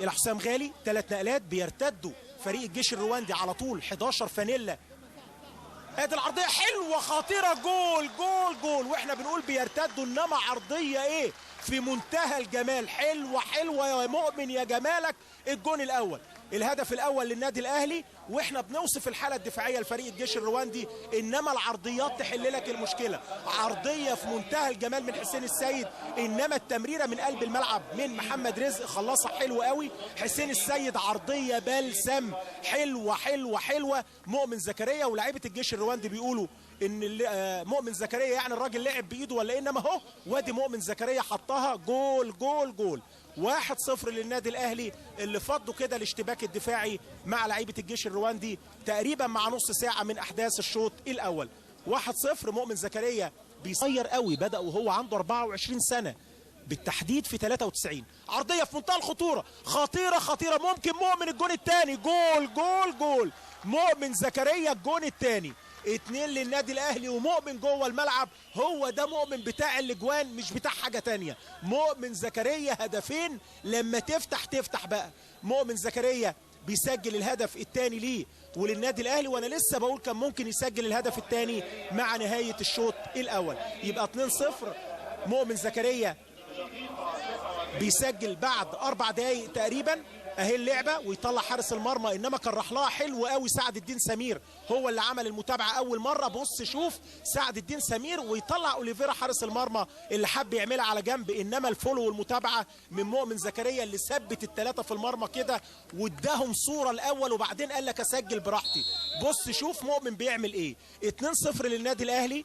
الى حسام غالي، 3 نقلات بيرتدوا فريق الجيش الرواندي على طول 11 فانيلا. ادي العرضيه حلوه خطيره، جول جول جول، واحنا بنقول بيرتدوا انما عرضيه ايه في منتهى الجمال. حلوه حلوه يا مؤمن يا جمالك. الجون الاول، الهدف الاول للنادي الاهلي، واحنا بنوصف الحاله الدفاعيه لفريق الجيش الرواندي، انما العرضيات تحل لك المشكله. عرضيه في منتهى الجمال من حسين السيد، انما التمريره من قلب الملعب من محمد رزق خلصها حلو قوي. حسين السيد عرضيه بلسم، حلوه حلوه حلوه. مؤمن زكريا ولاعيبه الجيش الرواندي بيقولوا ان مؤمن زكريا يعني الراجل لعب بايده ولا انما اهو وادي مؤمن زكريا حطها جول جول جول. 1-0 للنادي الاهلي اللي فضوا كده الاشتباك الدفاعي مع لعيبه الجيش الرواندي تقريبا مع نص ساعه من احداث الشوط الاول. 1-0. مؤمن زكريا بيصير قوي، بدا وهو عنده 24 سنه بالتحديد في 93. عرضيه في منتهى الخطوره، خطيره خطيره، ممكن مؤمن الجون الثاني. جول جول جول. مؤمن زكريا الجون الثاني. 2 للنادي الاهلي ومؤمن جوه الملعب. هو ده مؤمن بتاع الاجوان مش بتاع حاجه تانية. مؤمن زكريا هدفين لما تفتح بقى. مؤمن زكريا بيسجل الهدف الثاني ليه وللنادي الاهلي، وانا لسه بقول كان ممكن يسجل الهدف الثاني مع نهايه الشوط الاول. يبقى 2-0. مؤمن زكريا بيسجل بعد 4 دقايق تقريبا اهي اللعبه، ويطلع حارس المرمى، انما كان راح لها حلو قوي سعد الدين سمير، هو اللي عمل المتابعه اول مره. بص شوف سعد الدين سمير ويطلع اوليفيرا حارس المرمى اللي حب يعملها على جنب، انما الفولو والمتابعه من مؤمن زكريا اللي ثبت ال3 في المرمى كده واداهم صوره الاول وبعدين قال لك اسجل براحتي. بص شوف مؤمن بيعمل ايه. 2-0 للنادي الاهلي.